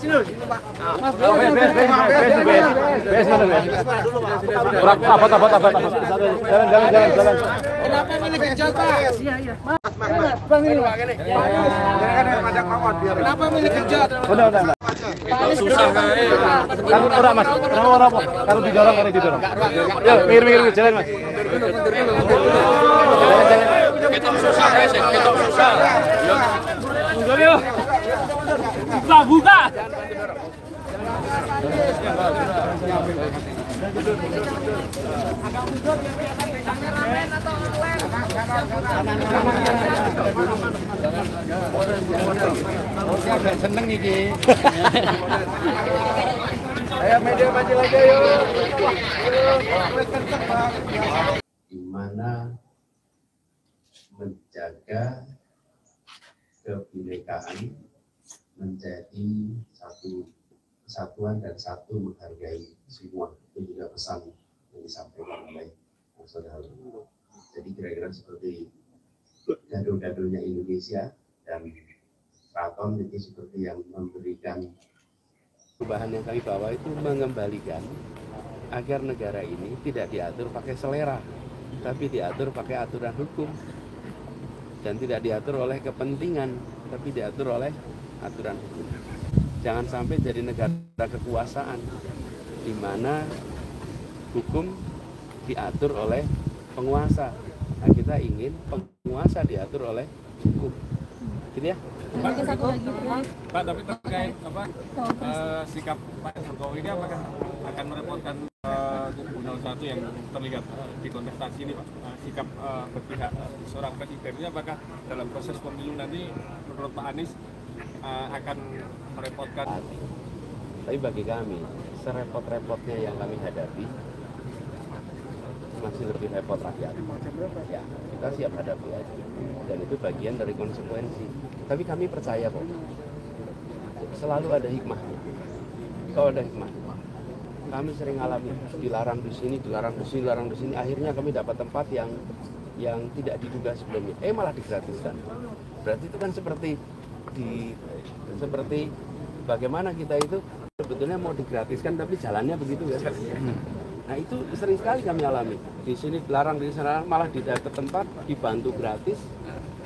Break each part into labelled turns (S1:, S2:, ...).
S1: sini dulu, Pak. Mas, jalan. Kenapa milih genjot, Pak? Iya. Mas, Bang ini, Pak. Kenapa milih genjot? Udah. Susah kali. Kalau orang, Mas. Kalau didorong. Yuk, minggir, jalan, Mas. Kita susah, guys. Kita susah. Yuk. Buka. Seneng iki. Ayo media maju lagi yuk.
S2: Di mana menjaga kebinekaan menjadi satu kesatuan dan satu menghargai semua. Itu juga pesan yang disampaikan oleh saudara. Jadi kira-kira seperti gado-gadonya Indonesia dan Keraton itu seperti yang memberikan perubahan yang kami bawa itu mengembalikan agar negara ini tidak diatur pakai selera, tapi diatur pakai aturan hukum dan tidak diatur oleh kepentingan, tapi diatur oleh aturan hukum. Jangan sampai jadi negara kekuasaan di mana hukum diatur oleh penguasa. Nah, kita ingin penguasa diatur oleh hukum. Gitu ya?
S3: Pak, tapi terkait sikap Pak Jokowi ini apakah akan merepotkan kubu 01 yang terlihat di kontestasi ini, Pak? Sikap berpihak seorang presiden ini apakah dalam proses pemilu nanti menurut Pak Anies akan merepotkan?
S2: Tapi bagi kami, serepot-repotnya yang kami hadapi masih lebih repot rakyat. Ya, kita siap hadapi aja. Dan itu bagian dari konsekuensi. Tapi kami percaya kok, selalu ada hikmah. Kalau ada hikmah, kami sering alami dilarang di sini, akhirnya kami dapat tempat yang tidak diduga sebelumnya. Malah digratiskan. Berarti itu kan seperti bagaimana kita itu sebetulnya mau digratiskan tapi jalannya begitu ya. Nah itu sering sekali kami alami. Di sini dilarang, di sana malah di tempat dibantu gratis,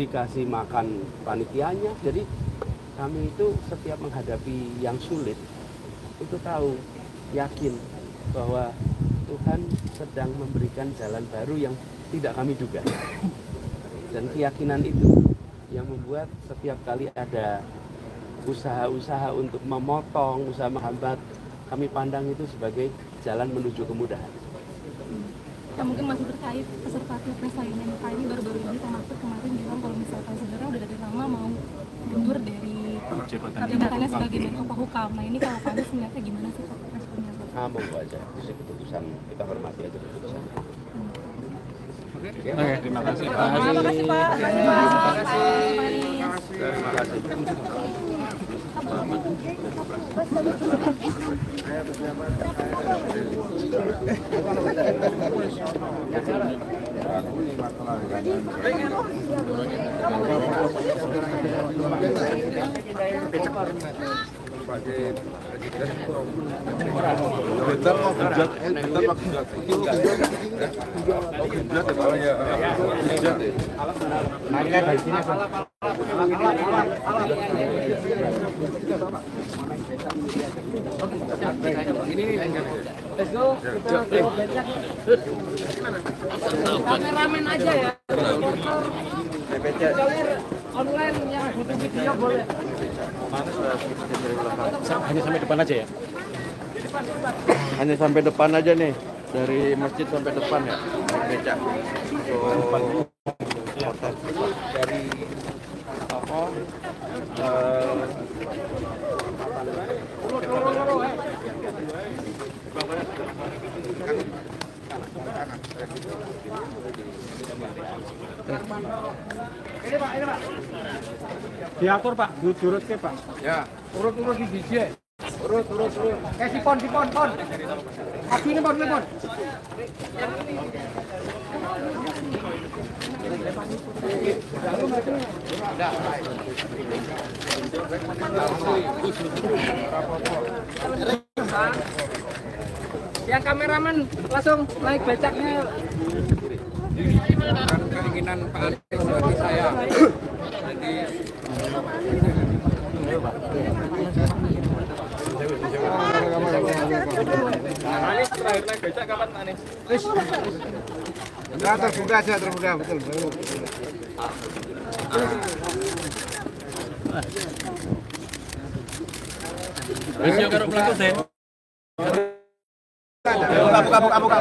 S2: dikasih makan panitianya. Jadi kami itu setiap menghadapi yang sulit itu tahu, yakin bahwa Tuhan sedang memberikan jalan baru yang tidak kami duga. Dan keyakinan itu yang membuat setiap kali ada usaha-usaha untuk memotong, usaha menghambat, kami pandang itu sebagai jalan menuju kemudahan.
S4: Ya, mungkin masih terkait peserta pilpres lainnya, ini baru-baru ini Pak Mahfud kemarin bilang kalau misalkan sebenarnya udah dari lama mau mundur dari jabatannya sebagai Menko Polhukam. Nah ini kalau Pak Anies melihatnya gimana sih Pak responnya?
S2: Monggo aja, itu keputusan, kita hormati aja keputusan.
S3: Oke, terima kasih Pak.
S4: Terima kasih Pak.
S2: Terima kasih.
S1: Let's go. Kameramen aja ya. Online yang butuh video boleh.
S3: Hanya sampai depan aja ya?
S5: Hanya sampai depan aja nih, dari masjid sampai depan ya, becak. Dari apa?
S1: Ini Pak.
S3: Diatur Pak, diurut ke Pak.
S1: Ya, urut di DJ. Urut. Sipon. Aki ini pon.
S6: Yang kameramen langsung naik becaknya.
S3: Keinginan Pak Anies bagi saya. Jadi Anies terakhir naik becak kapan Pak Anies?
S1: Terbuka aja, terbuka betul.
S3: Besok karo pelaku saya.
S1: Buka.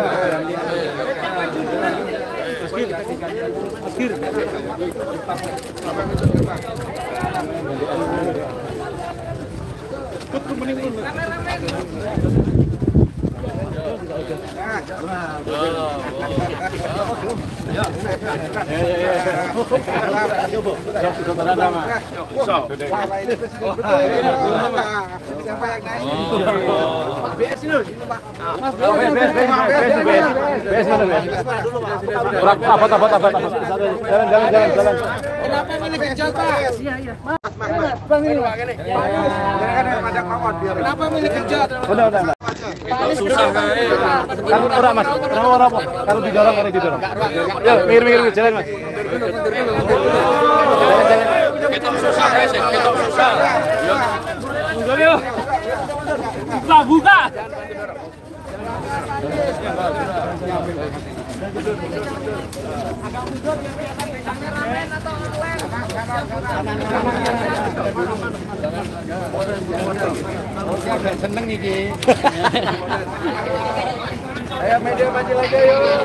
S1: Jalan.
S6: Kenapa milih genjot, Pak? Iya. Kenapa milih genjot?
S1: Udah.
S3: Susah kali.
S1: Ora Mas, ora apa. Kalau didorong. Ya, minggir, jalan Mas.
S3: Kita susah guys, kita susah.
S6: Yuk. Buka.
S1: Seneng iki. Ayo media maju lagi yuk.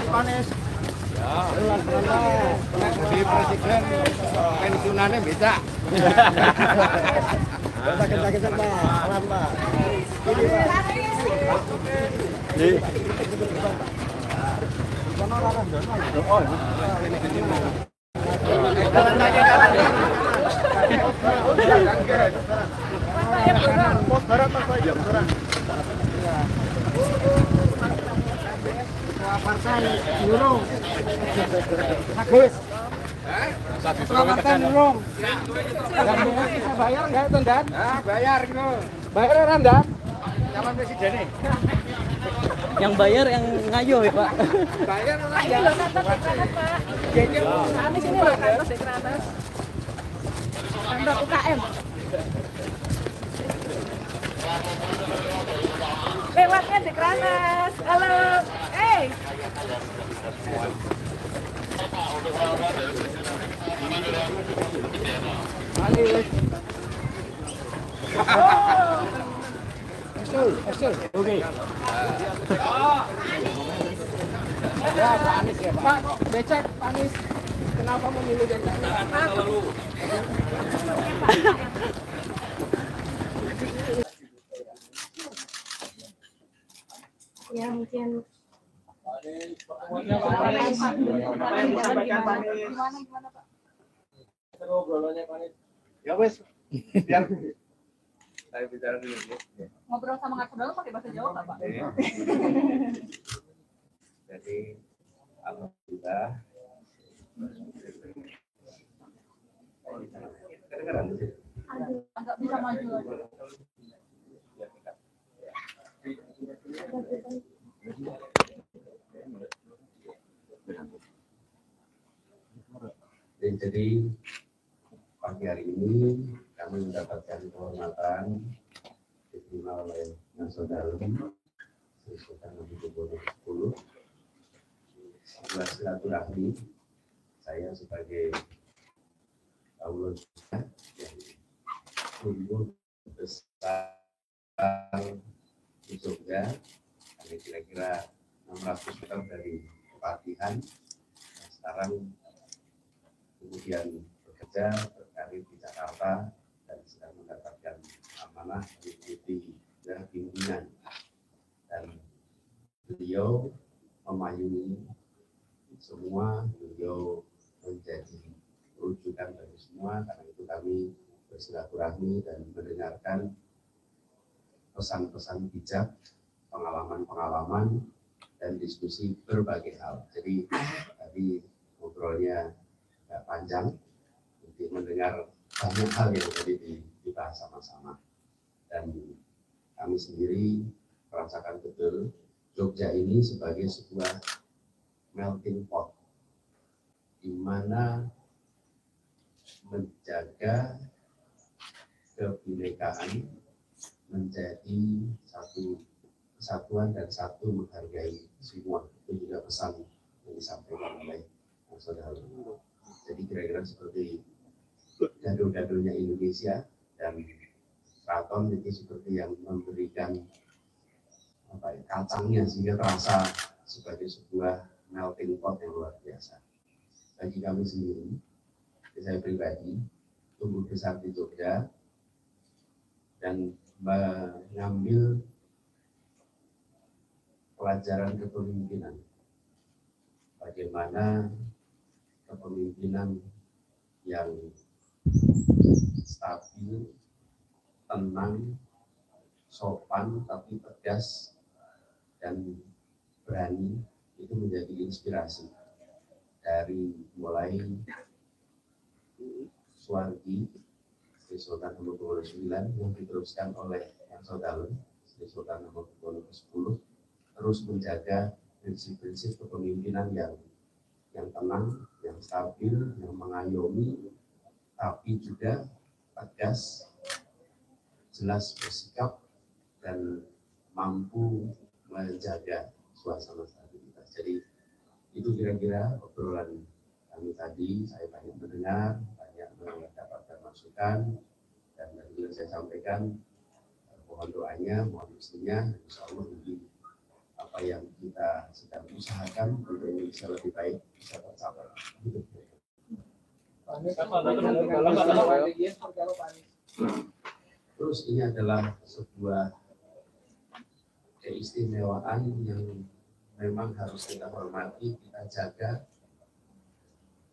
S1: Panis. Jadi presiden pensiunannya beda. Kencang Pak, aman Pak. Partai Burung. Bagus. Selamatkan Burung. Bisa bayar nggak itu, Dan? Bayar itu. Bayar orang, Dan? Calon presiden nih.
S6: Yang bayar yang ngayo ya, Pak.
S1: Bayar orang.
S4: Ini loh kantor Dekranas, Pak. Anies ini loh kantor Dekranas. Kantor UKM. Lewatnya Dekranas. Halo.
S1: Oke. Ya, Pak Anies ya, Pak. Becek, Pak Anies. Kenapa memilih becek?
S4: Ya mungkin
S1: Gimana Pak? Ngobrolannya Pak Anies. Ya wes. Biar saya bicara dulu.
S4: ngobrol sama Ngarsodalo pakai bahasa Jawa nggak, Pak?
S2: Jadi alhamdulillah kedengeran sih.
S4: Agak bisa maju lagi.
S2: Jadi pagi hari ini kami mendapatkan kehormatan diterima oleh Ngarsodalo Sultan Hamengkubuwono X sebuah silaturahmi. Saya sebagai Paulus yang tumbuh besar di Jogja, ada kira-kira 600 meter dari Kepatihan. Sekarang kemudian bekerja berkarir di Jakarta dan sedang mendapatkan amanah mengikuti bimbingan, dan beliau memayungi semua, beliau menjadi rujukan bagi semua. Karena itu kami bersilaturahmi dan mendengarkan pesan-pesan bijak, pengalaman-pengalaman, dan diskusi berbagai hal. Jadi tadi ngobrolnya nggak panjang, untuk mendengar banyak hal yang tadi dibahas sama-sama. Dan kami sendiri merasakan betul Jogja ini sebagai sebuah melting pot, di mana menjaga kebinekaan menjadi satu kesatuan dan satu menghargai semua. Itu juga pesan yang disampaikan oleh saudara. Jadi kira-kira seperti gado-gadonya Indonesia, dan keraton itu seperti yang memberikan kacangnya sehingga terasa sebagai sebuah melting pot yang luar biasa. Bagi kami sendiri, saya pribadi, tumbuh besar di Jogja dan mengambil pelajaran kepemimpinan. Bagaimana kepemimpinan yang stabil, tenang, sopan, tapi tegas dan berani, itu menjadi inspirasi. Dari mulai Suwardi, Sri Sultan Hamengkubuwono IX, yang diteruskan oleh Yang Saudalen, Sri Sultan Hamengkubuwono X, terus menjaga prinsip-prinsip kepemimpinan yang tenang, yang stabil, yang mengayomi, tapi juga tegas, jelas bersikap, dan mampu menjaga suasana stabilitas. Jadi itu kira-kira obrolan kami tadi. Saya banyak mendengar, banyak mendapatkan masukan, dan yang saya sampaikan, mohon doanya, mohon restunya, insya Allah nanti apa yang kita sedang usahakan untuk Indonesia lebih baik bisa tercapai. Terus ini adalah sebuah keistimewaan yang memang harus kita hormati, kita jaga.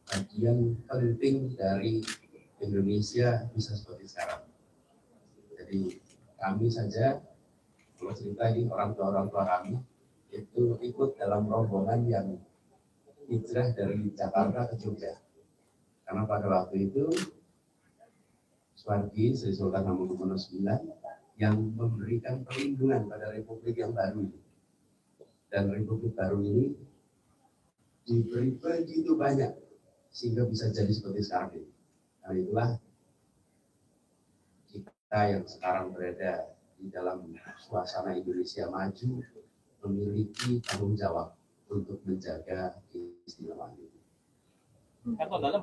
S2: Bagian penting dari Indonesia bisa seperti sekarang. Jadi kami saja, kalau cerita ini orang tua kami itu ikut dalam rombongan yang hijrah dari Jakarta ke Jogja. Karena pada waktu itu Suwardi, Sri Sultan Hamengkubuwono IX, yang memberikan perlindungan pada Republik yang baru ini. Dan Republik baru ini diberi begitu banyak sehingga bisa jadi seperti sekarang ini. Karena itulah kita yang sekarang berada di dalam suasana Indonesia maju memiliki tanggung jawab untuk menjaga keistimewaan itu.
S3: Ngasong Dalem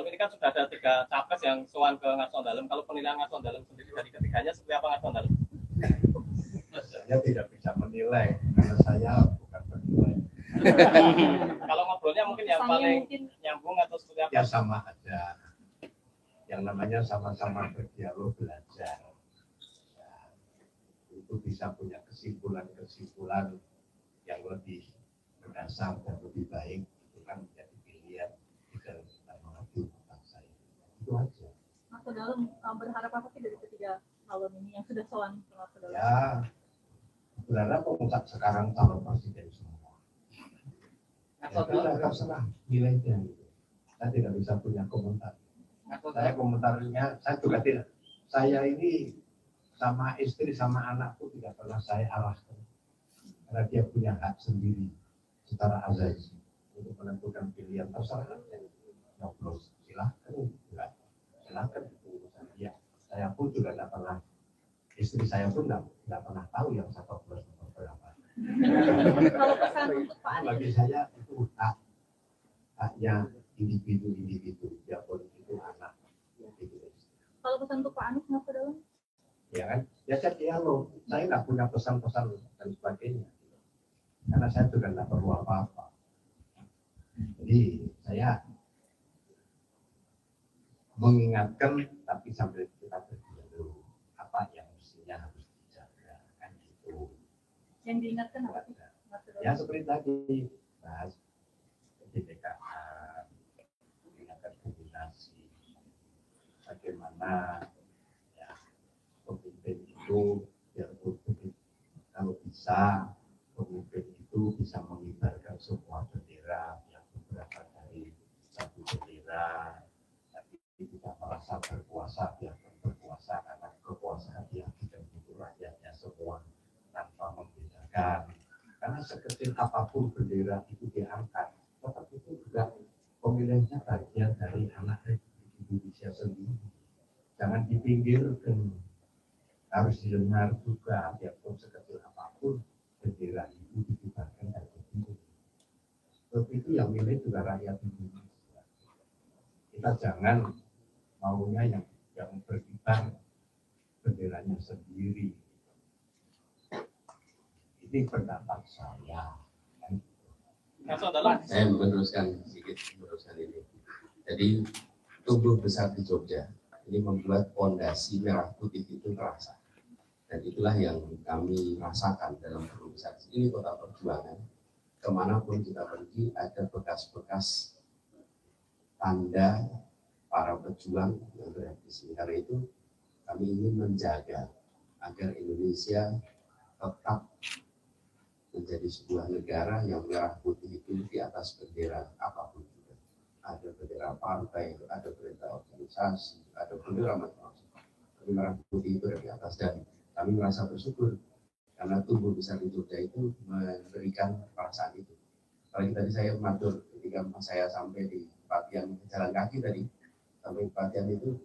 S3: ini kan sudah ada 3 capres yang sowan ke Ngasong Dalem. Kalau penilaian Ngasong Dalem sendiri dari ketiganya seperti apa Ngasong Dalem?
S7: Saya tidak bisa menilai karena saya bukan penilai.
S3: Kalau ngobrolnya mungkin yang paling nyambung atau seperti apa?
S7: Ya sama aja. Yang namanya sama-sama berdialog belajar. Ya, itu bisa punya kesimpulan-kesimpulan yang lebih berdasar dan lebih baik. Itu kan menjadi pilihan di dalam kita mengerti bangsa ini. Itu aja.
S8: Mas Dalem berharap apa sih dari ketiga calon ini yang sudah sowan ke Mas Dalem?
S7: Ya, berharap pemutak sekarang calon presiden semua. Ya, kita terserah nilainya. Saya tidak bisa punya komentar. Saya komentarnya, saya juga tidak. Saya ini sama istri sama anakku tidak pernah saya arahkan. Karena dia punya hak sendiri secara azali untuk menentukan pilihan. Terserah aja. Nyoblos silahkan, enggak silahkan itu urusan dia. Saya pun juga tidak pernah, istri saya pun tidak pernah tahu yang saya nyoblos nomor berapa.
S8: Kalau pesan untuk Pak Anies,
S7: Bagi saya itu haknya individu, biarpun itu anak.
S8: kalau pesan untuk Pak Anies Mas Dalem?
S7: Ya kan, ya saya dialog. Saya nggak punya pesan-pesan dan sebagainya. Karena saya juga nggak perlu apa-apa. Jadi saya mengingatkan, tapi sambil kita berdialog apa yang mestinya harus dijaga, kan gitu.
S8: Yang diingatkan apa sih Mas Dalem?
S7: Ya seperti tadi, bahas kebinekaan, meningkatkan kombinasi, bagaimana ya pemimpin itu biarpun kalau bisa pemimpin itu bisa mengibarkan semua bendera yang beberapa dari satu bendera, tapi tidak merasa berkuasa biarpun berkuasa karena kekuasaan yang tidak untuk rakyatnya semua tanpa membedakan. Karena sekecil apapun bendera itu diangkat, tetap itu juga pemilihnya bagian dari anak Republik Indonesia sendiri. Jangan dipinggirkan, harus didengar juga, biarpun sekecil apapun bendera itu dikibarkan dan berdiri. Sebab itu yang milih juga rakyat Indonesia. Kita jangan maunya yang berkibar benderanya sendiri. Ini pendapat saya.
S2: Saya meneruskan sedikit ini. Jadi tumbuh besar di Jogja ini membuat fondasi merah putih itu terasa. Dan itulah yang kami rasakan dalam tumbuh besar. Ini kota perjuangan. Kemanapun kita pergi ada bekas-bekas tanda para pejuang yang berada di sini. Karena itu kami ingin menjaga agar Indonesia tetap menjadi sebuah negara yang merah putih itu di atas bendera apapun juga. Ada bendera partai, ada bendera organisasi, ada bendera macam-macam. Tapi merah putih itu ada di atas, dan kami merasa bersyukur karena tumbuh besar di Jogja itu memberikan perasaan itu. Apalagi tadi saya mengatur ketika saya sampai di Kepatihan jalan kaki tadi, sampai Kepatihan itu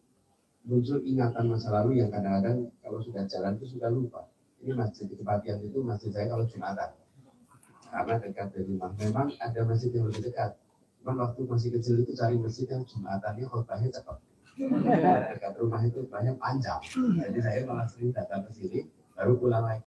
S2: muncul ingatan masa lalu yang kadang-kadang kalau sudah jalan itu sudah lupa. Ini masjid di Kepatihan itu masjid saya kalau Jumatan. Karena dekat dari rumah. Memang ada masjid yang lebih dekat. Cuman waktu masih kecil itu cari masjid yang Jumatannya khotbahnya cepat. Dekat rumah itu banyak panjang. Jadi saya malah sering datang ke sini, baru pulang lagi.